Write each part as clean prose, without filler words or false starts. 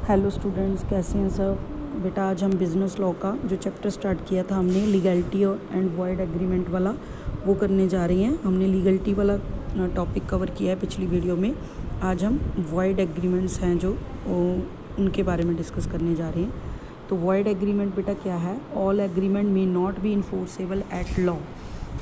Hello students, कैसे हैं सब। बेटा आज हम बिज़नेस लॉ का जो चैप्टर स्टार्ट किया था हमने लीगलिटी एंड वॉइड एग्रीमेंट वाला, वो करने जा रहे हैं। हमने लीगलिटी वाला टॉपिक कवर किया है पिछली वीडियो में। आज हम वॉइड एग्रीमेंट्स हैं जो उनके बारे में डिस्कस करने जा रहे हैं। तो वॉइड एग्रीमेंट बेटा क्या है? All agreement may not be enforceable at law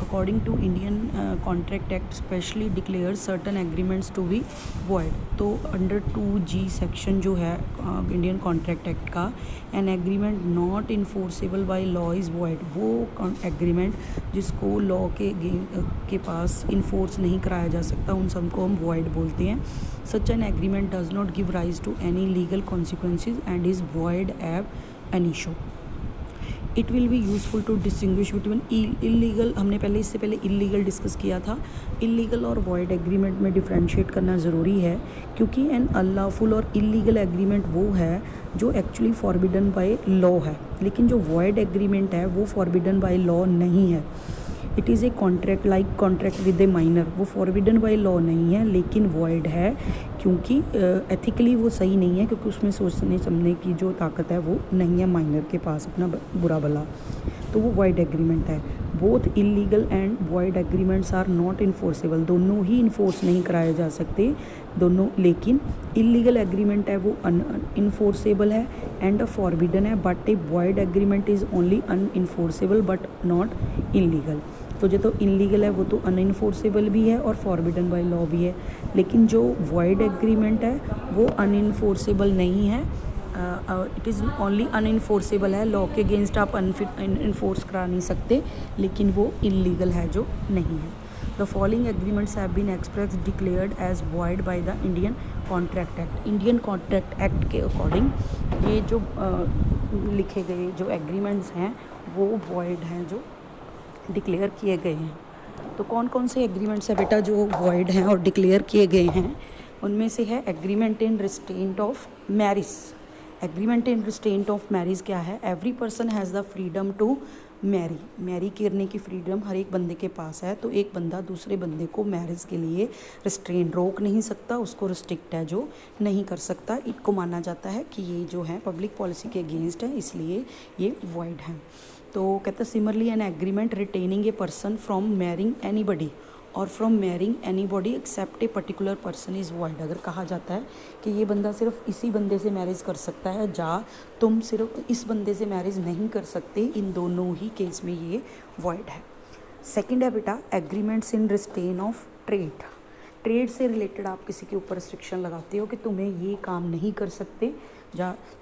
according to Indian contract act specially declare certain agreements to be void. तो अंडर 2G सेक्शन जो है इंडियन कॉन्ट्रैक्ट एक्ट का, an agreement not enforceable by law is void. वो agreement जिसको law के पास enforce नहीं कराया जा सकता उन सबको हम वॉइड बोलते हैं। Such an agreement does not give rise to any legal consequences and is void ab initio. It will be useful to distinguish between illegal. हमने इससे पहले इलीगल डिस्कस किया था। इलीगल और वॉइड एग्रीमेंट में डिफ्रेंशिएट करना ज़रूरी है, क्योंकि एन अनलॉफुल और इलीगल एग्रीमेंट वो है जो एक्चुअली फॉरबिडन बाय लॉ है, लेकिन जो वॉइड एग्रीमेंट है वो फॉरबिडन बाय लॉ नहीं है। It is a contract like contract with A minor. वो फॉरबिडन बाय लॉ नहीं है लेकिन वॉइड है, क्योंकि एथिकली वो सही नहीं है, क्योंकि उसमें सोचने समझने की जो ताकत है वो नहीं है माइनर के पास अपना बुरा भला। तो वो वॉइड एग्रीमेंट है। Both illegal and void agreements are not enforceable. दोनों ही इन्फोर्स नहीं कराए जा सकते दोनों, लेकिन इलीगल एग्रीमेंट है वो इन्फोर्सेबल है एंड फॉरबिडन है, but a void agreement is only unenforceable but not illegal. तो जो तो इलीगल है वो तो अनइन्फोर्सेबल भी है और फॉरबिडन बाय लॉ भी है, लेकिन जो वॉइड एग्रीमेंट है वो अनइन्फोर्सेबल नहीं है। इट इज़ ओनली अनइन्फोर्सेबल है, लॉ के अगेंस्ट आप इन्फोर्स करा नहीं सकते, लेकिन वो इलीगल है जो नहीं है। The following agreements have been express declared as void by the Indian contract act. Indian contract act के अकॉर्डिंग ये जो लिखे गए जो एग्रीमेंट्स हैं वो वॉइड हैं, जो डिक्लेयर किए गए हैं। तो कौन कौन से एग्रीमेंट्स है बेटा जो वॉइड हैं और डिक्लेयर किए गए हैं? उनमें से है agreement in restraint of marriage. Agreement in restraint of marriage क्या है? Every person has the freedom to marry करने की फ्रीडम हर एक बंदे के पास है। तो एक बंदा दूसरे बंदे को मैरिज के लिए रिस्ट्रेन रोक नहीं सकता, उसको रिस्ट्रिक्ट है जो नहीं कर सकता। इसको माना जाता है कि ये जो है पब्लिक पॉलिसी के अगेंस्ट है, इसलिए ये वॉइड है। तो कहता है similarly an agreement restraining a person from marrying anybody or from marrying anybody except a particular person is void. अगर कहा जाता है कि ये बंदा सिर्फ इसी बंदे से मैरिज कर सकता है, तुम सिर्फ इस बंदे से मैरिज नहीं कर सकते, इन दोनों ही केस में ये वॉइड है। सेकंड है बेटा agreements in restrain of trade. Trade से रिलेटेड आप किसी के ऊपर रिस्ट्रिक्शन लगाते हो कि तुम्हें ये काम नहीं कर सकते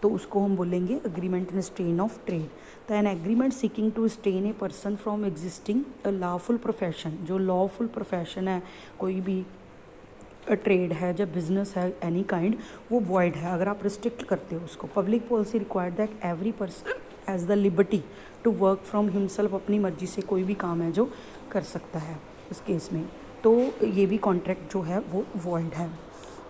तो उसको हम बोलेंगे agreement in restraint of trade. तो an agreement seeking to restrain a person from exercising a lawful profession. जो लॉफुल प्रोफेशन है, कोई भी ट्रेड है, जब बिजनेस है एनी काइंड, वो वॉइड है अगर आप रिस्ट्रिक्ट करते हो उसको। Public policy required that every person has the liberty to work from himself. अपनी मर्जी से कोई भी काम है जो कर सकता है उस केस में, तो ये भी कॉन्ट्रैक्ट जो है वो वॉइड है।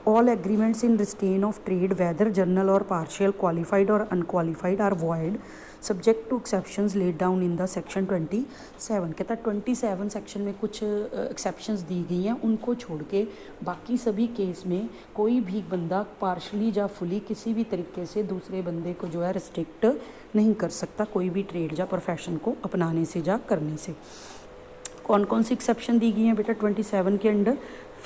All agreements in restrain of trade whether general और पार्शियल, क्वालिफाइड और unqualified are void subject to exceptions laid down in the section 27। कहता है 27 सेक्शन में कुछ एक्सेप्शंस दी गई हैं, उनको छोड़ के बाकी सभी केस में कोई भी बंदा पार्शली या फुली किसी भी तरीके से दूसरे बंदे को जो है रिस्ट्रिक्ट नहीं कर सकता कोई भी ट्रेड या प्रोफेशन को अपनाने से या करने से। कौन कौन सी एक्सेप्शन दी गई हैं बेटा 27 के अंडर?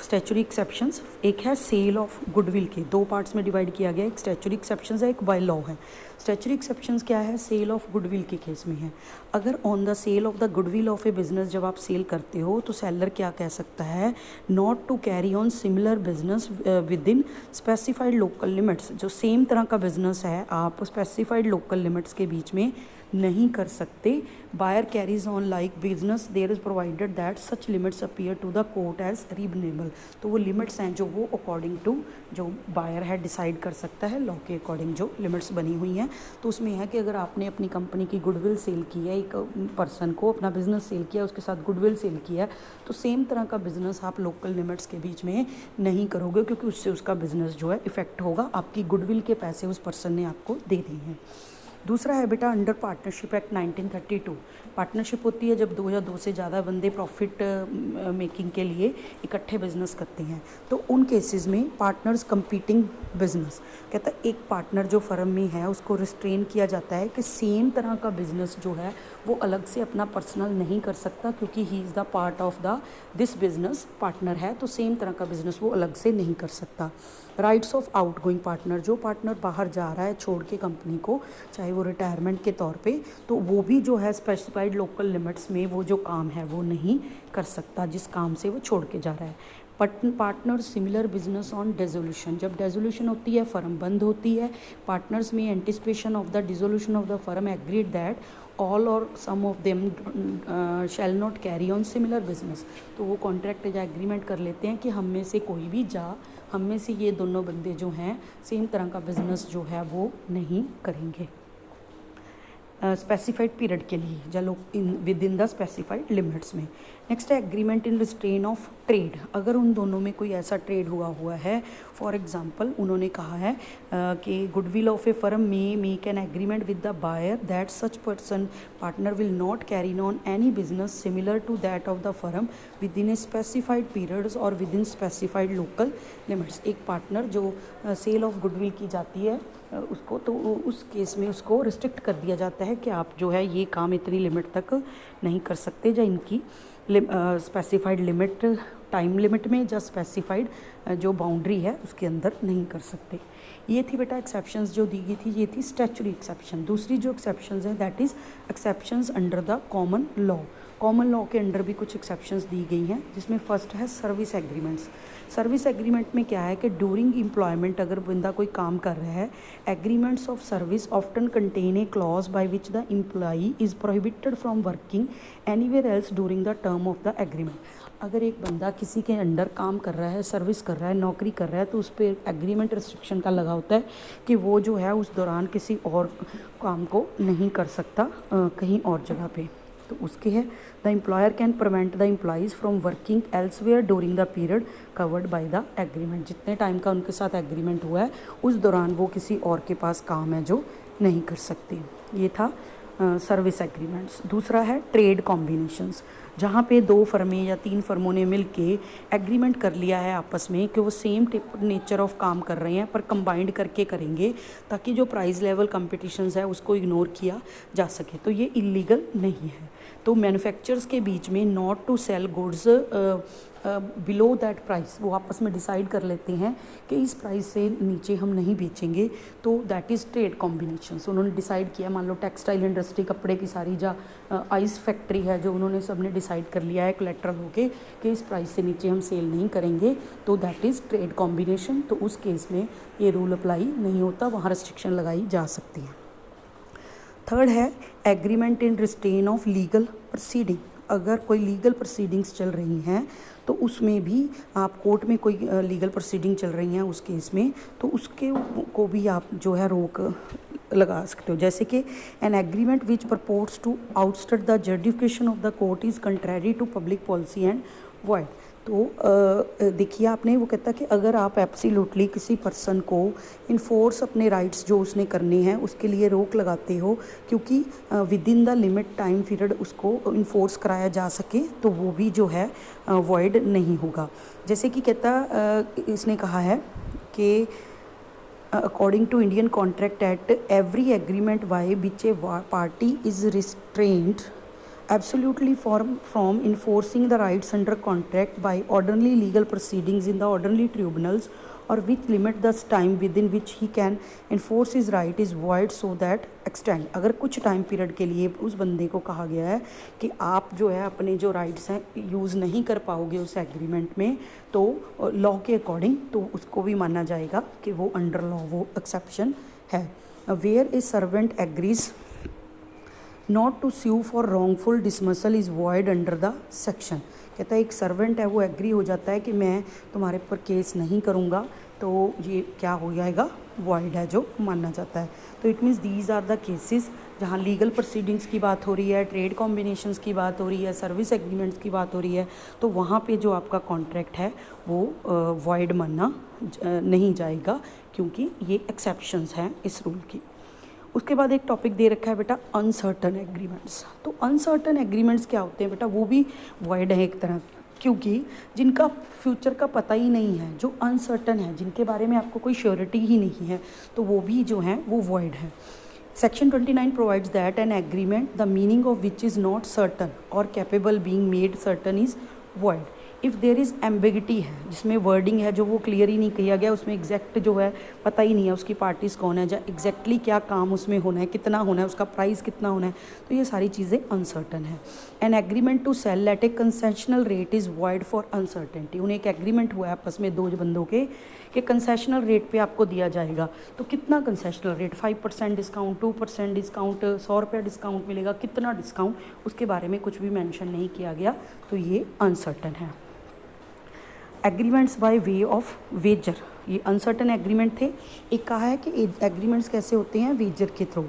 स्टैचुरी एक्सेप्शंस एक है सेल ऑफ गुडविल के, दो पार्ट्स में डिवाइड किया गया, एक स्टैचुरी एक्सेप्शंस है, एक बाय लॉ है। स्टैचुरी एक्सेप्शंस क्या है? सेल ऑफ गुडविल के केस में है। अगर on the sale of the goodwill of a business जब आप सेल करते हो तो सेलर क्या कह सकता है? Not to carry on similar business within specified local limits. जो सेम तरह का बिजनेस है आप स्पेसिफाइड लोकल लिमिट्स के बीच में नहीं कर सकते। Buyer carries on like business there is provided that such limits appear to the court as reasonable. तो वो लिमिट्स हैं जो वो अकॉर्डिंग टू जो बायर है डिसाइड कर सकता है, लॉ के अकॉर्डिंग जो लिमिट्स बनी हुई हैं। तो उसमें है कि अगर आपने अपनी कंपनी की गुडविल सेल की है, एक पर्सन को अपना बिजनेस सेल किया, उसके साथ गुडविल सेल किया है, तो सेम तरह का बिजनेस आप लोकल लिमिट्स के बीच में नहीं करोगे, क्योंकि उससे उसका बिजनेस जो है इफेक्ट होगा। आपकी गुडविल के पैसे उस पर्सन ने आपको दे दिए हैं। दूसरा है बेटा अंडर पार्टनरशिप एक्ट 1932। पार्टनरशिप होती है जब 2 या 2 से ज़्यादा बंदे प्रॉफिट मेकिंग के लिए इकट्ठे बिजनेस करते हैं। तो उन केसेस में पार्टनर्स कंपीटिंग बिजनेस, कहता है एक पार्टनर जो फर्म में है उसको रिस्ट्रेन किया जाता है कि सेम तरह का बिजनेस जो है वो अलग से अपना पर्सनल नहीं कर सकता, क्योंकि he is the part of the this business, partner है तो सेम तरह का बिजनेस वो अलग से नहीं कर सकता। राइट्स ऑफ आउटगोइंग पार्टनर, जो पार्टनर बाहर जा रहा है छोड़ के कंपनी को, चाहे वो रिटायरमेंट के तौर पे, तो वो भी जो है स्पेसिफाइड लोकल लिमिट्स में वो जो काम है वो नहीं कर सकता जिस काम से वो छोड़ के जा रहा है। Partner similar business on dissolution, जब डिसोल्यूशन होती है फर्म बंद होती है, पार्टनर्स में anticipation of the dissolution of the firm agreed that all or some of them shall not carry on similar business, तो वो कॉन्ट्रैक्ट या एग्रीमेंट कर लेते हैं कि हम में से कोई भी हम में से ये दोनों बंदे जो हैं सेम तरह का बिजनेस जो है वो नहीं करेंगे स्पेसिफाइड पीरियड के लिए, चलो with in the specified limits में। नेक्स्ट है agreement in restrain of trade, अगर उन दोनों में कोई ऐसा ट्रेड हुआ है, फॉर एग्जांपल उन्होंने कहा है कि गुडविल ऑफ ए फर्म में make an agreement with the buyer that such person partner will not carry on any business similar to that of the firm within a specified periods और within specified local limits. एक partner जो sale of goodwill की जाती है उसको, तो उस case में उसको रिस्ट्रिक्ट कर दिया जाता है कि आप जो है ये काम इतनी लिमिट तक नहीं कर सकते, या इनकी स्पेसिफाइड लिमिट टाइम लिमिट में या स्पेसिफाइड जो बाउंड्री है उसके अंदर नहीं कर सकते। ये थी बेटा एक्सेप्शंस जो दी गई थी, ये थी स्टैचुरी एक्सेप्शन। दूसरी जो एक्सेप्शंस है that is exceptions under the common law. Common law के अंडर भी कुछ एक्सेप्शंस दी गई हैं, जिसमें फर्स्ट है सर्विस एग्रीमेंट्स। सर्विस एग्रीमेंट में क्या है कि ड्यूरिंग एम्प्लॉयमेंट अगर बंदा कोई काम कर रहा है, agreements of service often contain a clause by which the employee is prohibited from working anywhere else during the term of the agreement. अगर एक बंदा किसी के अंडर काम कर रहा है, सर्विस कर रहा है, नौकरी कर रहा है, तो उस पर एग्रीमेंट रिस्ट्रिक्शन का लगा होता है कि वो जो है उस दौरान किसी और काम को नहीं कर सकता कहीं और जगह पे। तो उसके है the employer can prevent the employees from working elsewhere during the period covered by the agreement. जितने टाइम का उनके साथ एग्रीमेंट हुआ है उस दौरान वो किसी और के पास काम है जो नहीं कर सकते। ये था सर्विस एग्रीमेंट्स। दूसरा है ट्रेड कॉम्बिनेशंस, जहाँ पे 2 फर्में या 3 फर्मों ने मिलके एग्रीमेंट कर लिया है आपस में कि वो सेम नेचर ऑफ काम कर रहे हैं पर कंबाइंड करके करेंगे, ताकि जो प्राइस लेवल कॉम्पिटिशन्स है उसको इग्नोर किया जा सके, तो ये इलीगल नहीं है। तो मैन्युफैक्चरर्स के बीच में not to sell goods below that price, वो आपस में डिसाइड कर लेते हैं कि इस प्राइस से नीचे हम नहीं बेचेंगे, तो दैट इज़ ट्रेड कॉम्बिनेशंस। उन्होंने डिसाइड किया, मान लो टेक्सटाइल इंडस्ट्री, कपड़े की सारी जा आइस फैक्ट्री है, जो उन्होंने सबने डिसाइड कर लिया है कोलैटरल होके कि इस प्राइस से नीचे हम सेल नहीं करेंगे, तो दैट इज़ ट्रेड कॉम्बिनेशन। तो उस केस में ये रूल अप्लाई नहीं होता, वहाँ रिस्ट्रिक्शन लगाई जा सकती है। थर्ड है agreement in restrain of legal proceeding. अगर कोई लीगल प्रोसीडिंग्स चल रही हैं तो उसमें भी आप कोर्ट में कोई लीगल प्रोसीडिंग चल रही हैं उस केस में, तो उसके को भी आप जो है रोक लगा सकते हो। जैसे कि an agreement which purports to oust the justification of the court is contrary to public policy and void. तो देखिए आपने, वो कहता है कि अगर आप एब्सोल्युटली किसी पर्सन को इन्फोर्स अपने राइट्स जो उसने करने हैं उसके लिए रोक लगाते हो, क्योंकि with in the limit time period उसको इन्फोर्स कराया जा सके, तो वो भी जो है वॉइड नहीं होगा। जैसे कि कहता इसने कहा है कि according to Indian contract act every agreement by which a party is restrained absolutely from enforcing the rights under contract by ordinary legal proceedings in the ordinary tribunals or which limit the time within which he can enforce his right is void so that extent। अगर कुछ time period के लिए उस बंदे को कहा गया है कि आप जो है अपने जो राइट्स हैं यूज़ नहीं कर पाओगे उस एग्रीमेंट में, तो लॉ के अकॉर्डिंग तो उसको भी माना जाएगा कि वो अंडर लॉ वो एक्सेप्शन है। Where a servant agrees not to sue for wrongful dismissal is void under the section. कहता है एक सर्वेंट है वो एग्री हो जाता है कि मैं तुम्हारे पर केस नहीं करूँगा, तो ये क्या हो जाएगा, वॉइड है जो माना जाता है। तो it means these are the cases जहाँ लीगल प्रोसीडिंग्स की बात हो रही है, ट्रेड कॉम्बिनेशंस की बात हो रही है, सर्विस एग्रीमेंट्स की बात हो रही है, तो वहाँ पे जो आपका कॉन्ट्रैक्ट है वो वॉइड माना नहीं जाएगा, क्योंकि ये एक्सेप्शंस हैं इस रूल की। उसके बाद एक टॉपिक दे रखा है बेटा अनसर्टन एग्रीमेंट्स। तो अनसर्टन एग्रीमेंट्स क्या होते हैं बेटा, वो भी वॉइड है एक तरह, क्योंकि जिनका फ्यूचर का पता ही नहीं है, जो अनसर्टन है, जिनके बारे में आपको कोई श्योरिटी ही नहीं है, तो वो भी जो हैं वो वॉइड है। Section 29 provides that an agreement, the meaning of which is not certain or capable being made certain is void. If there is ambiguity है, जिसमें वर्डिंग है जो वो क्लियर ही नहीं किया गया, उसमें एग्जैक्ट जो है पता ही नहीं है उसकी पार्टीज़ कौन है, या एग्जैक्टली क्या काम उसमें होना है, कितना होना है, उसका प्राइस कितना होना है, तो ये सारी चीज़ें अनसर्टन है। An agreement to sell at a concessional rate is void for uncertainty. उन्हें एक एग्रीमेंट हुआ है आपस में दो बंदों के कि कंसेशनल रेट पे आपको दिया जाएगा, तो कितना कंसेशनल रेट, 5% डिस्काउंट, 2% डिस्काउंट, 100 रुपये डिस्काउंट मिलेगा, कितना डिस्काउंट, उसके बारे में कुछ भी मेंशन नहीं किया गया, तो ये अनसर्टन है। Agreements by way of wager, ये अनसर्टन एग्रीमेंट थे। एक कहा है कि एग्रीमेंट्स कैसे होते हैं, वेजर के थ्रू।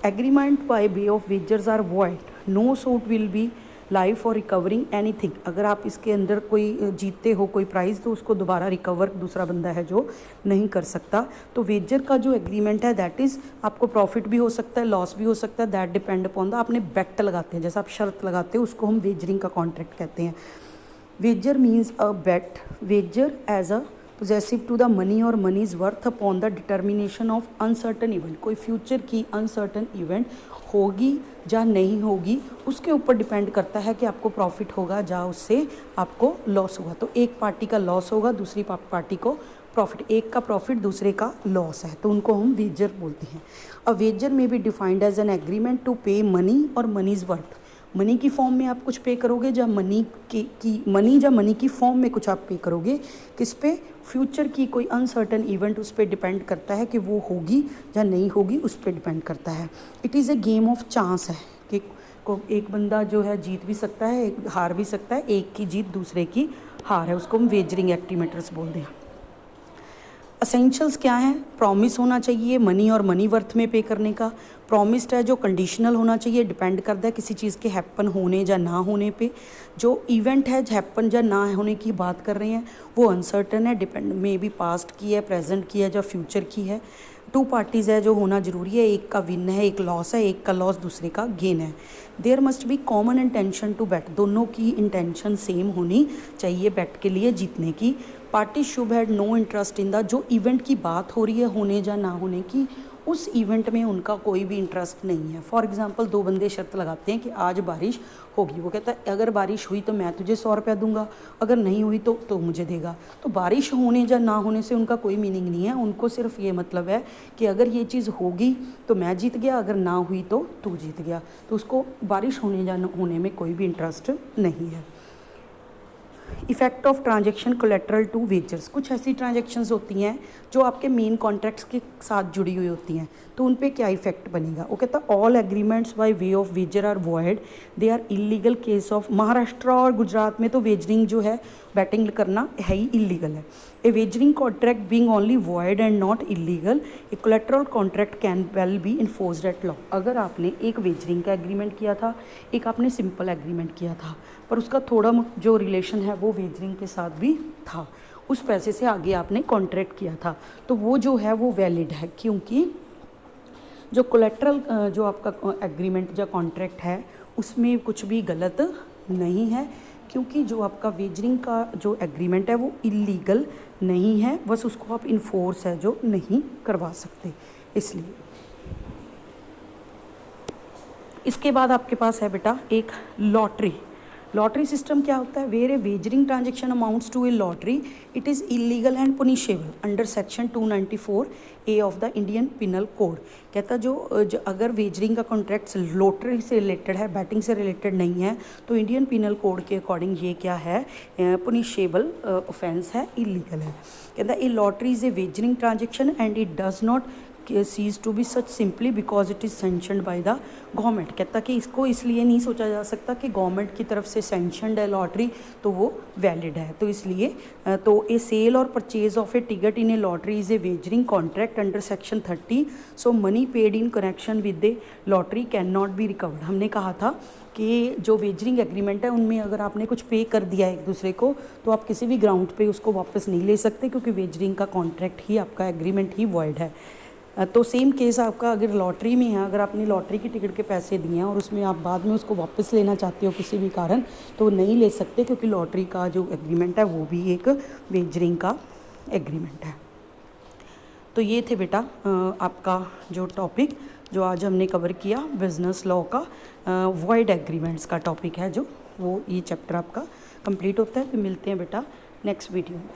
Agreement by way of wagers are void, no suit will be live for recovering anything. अगर आप इसके अंदर कोई जीतते हो कोई प्राइज़, तो उसको दोबारा रिकवर दूसरा बंदा है जो नहीं कर सकता। तो वेजर का जो एग्रीमेंट है दैट इज़, आपको प्रॉफिट भी हो सकता है, लॉस भी हो सकता है, दैट डिपेंड अपॉन द, आपने बेट लगाते हैं, जैसा आप शर्त लगाते हो, उसको हम वेजरिंग का कॉन्ट्रैक्ट कहते हैं। Wager means a bet, wager as a possessive to the money or money's worth upon the determination of uncertain event। कोई फ्यूचर की अनसर्टन इवेंट होगी या नहीं होगी, उसके ऊपर डिपेंड करता है कि आपको प्रॉफिट होगा या उससे आपको लॉस होगा। तो एक पार्टी का लॉस होगा, दूसरी पार्टी को प्रॉफिट, एक का प्रॉफिट दूसरे का लॉस है, तो उनको हम वेजर बोलते हैं। A wager may be defined as an agreement to pay money और मनीज़ वर्थ। मनी की फॉर्म में आप कुछ पे करोगे, या मनी की फॉर्म में कुछ आप पे करोगे, किस पे, फ्यूचर की कोई अनसर्टन इवेंट, उस पर डिपेंड करता है कि वो होगी या नहीं होगी, उस पर डिपेंड करता है। It is a game of chance है कि एक बंदा जो है जीत भी सकता है, एक हार भी सकता है, एक की जीत दूसरे की हार है, उसको हम वेजरिंग एग्रीमेंट्स बोलते हैं। असेंशियल्स क्या हैं, प्रॉमिस होना चाहिए मनी और मनी वर्थ में पे करने का। प्रॉमिस्ड है जो कंडीशनल होना चाहिए, डिपेंड करता है किसी चीज़ के हैपन होने या ना होने पे। जो इवेंट है हैपन या ना होने की बात कर रहे हैं, वो अनसर्टन है, डिपेंड मे बी पास्ट की है, प्रेजेंट की है, या फ्यूचर की है। टू पार्टीज़ है जो होना ज़रूरी है, एक का विन है, एक लॉस है, एक का लॉस दूसरे का गेन है। There must be common intention to bet, दोनों की इंटेंशन सेम होनी चाहिए बैट के लिए, जीतने की। Party should had no interest in the, जो इवेंट की बात हो रही है होने या ना होने की, उस इवेंट में उनका कोई भी इंटरेस्ट नहीं है। फॉर एग्जांपल दो बंदे शर्त लगाते हैं कि आज बारिश होगी, वो कहता है अगर बारिश हुई तो मैं तुझे 100 रुपया दूंगा, अगर नहीं हुई तो मुझे देगा। तो बारिश होने या ना होने से उनका कोई मीनिंग नहीं है, उनको सिर्फ ये मतलब है कि अगर ये चीज़ होगी तो मैं जीत गया, अगर ना हुई तो तू जीत गया। तो उसको बारिश होने या ना होने में कोई भी इंटरेस्ट नहीं है। Effect of transaction collateral to wagers, कुछ ऐसी ट्रांजेक्शन्स होती हैं जो आपके मेन कॉन्ट्रैक्ट्स के साथ जुड़ी हुई होती हैं, तो उन पे क्या इफेक्ट बनेगा। वो कहता है all agreements by way of wager are void, they are illegal case of. Maharashtra और गुजरात में तो वेजरिंग जो है, बैटिंग करना है ही इलीगल है। A wagering contract being only void and not illegal, a collateral contract can well be enforced at law. अगर आपने एक वेजरिंग का एग्रीमेंट किया था, एक आपने सिंपल एग्रीमेंट किया था, पर उसका थोड़ा जो रिलेशन है वो वेजरिंग के साथ भी था, उस पैसे से आगे आपने कॉन्ट्रैक्ट किया था, तो वो जो है वो वैलिड है, क्योंकि जो कोलेट्रल जो आपका एग्रीमेंट या कॉन्ट्रैक्ट है उसमें कुछ भी गलत नहीं है, क्योंकि जो आपका वेजरिंग का जो एग्रीमेंट है वो इलीगल नहीं है, बस उसको आप इन्फोर्स है जो नहीं करवा सकते, इसलिए। इसके बाद आपके पास है बेटा एक लॉटरी। लॉटरी सिस्टम क्या होता है, where a wagering transaction amounts to a lottery, it is illegal and punishable under section 294A of the Indian penal code. कहता जो अगर वेजरिंग का कॉन्ट्रैक्ट लॉटरी से रिलेटेड है, बैटिंग से रिलेटेड नहीं है, तो इंडियन पिनल कोड के अकॉर्डिंग ये क्या है, पुनिशेबल ऑफेंस है, इलीगल है। कहता a lottery is a wagering transaction and it does not cease to be such simply because it is sanctioned by the government. कहता कि इसको इसलिए नहीं सोचा जा सकता कि गवर्नमेंट की तरफ से सेंशनड है लॉटरी तो वो वैलिड है, तो इसलिए तो ए सेल और purchase of A ticket in A lottery is a wagering contract under section 30, so money paid in connection with A lottery can not be recovered. हमने कहा था कि जो वेजरिंग एग्रीमेंट है उनमें अगर आपने कुछ पे कर दिया है एक दूसरे को, तो आप किसी भी ग्राउंड पे उसको वापस नहीं ले सकते, क्योंकि वेजरिंग का कॉन्ट्रैक्ट ही, आपका एग्रीमेंट ही वॉइड है। तो सेम केस आपका अगर लॉटरी में है, अगर आपने लॉटरी की टिकट के पैसे दिए हैं और उसमें आप बाद में उसको वापस लेना चाहते हो किसी भी कारण, तो नहीं ले सकते, क्योंकि लॉटरी का जो एग्रीमेंट है वो भी एक वेजरिंग का एग्रीमेंट है। तो ये थे बेटा आपका जो टॉपिक जो आज हमने कवर किया, बिजनेस लॉ का वॉइड एग्रीमेंट्स का टॉपिक है जो, वो ये चैप्टर आपका कंप्लीट होता है। फिर मिलते हैं बेटा नेक्स्ट वीडियो में।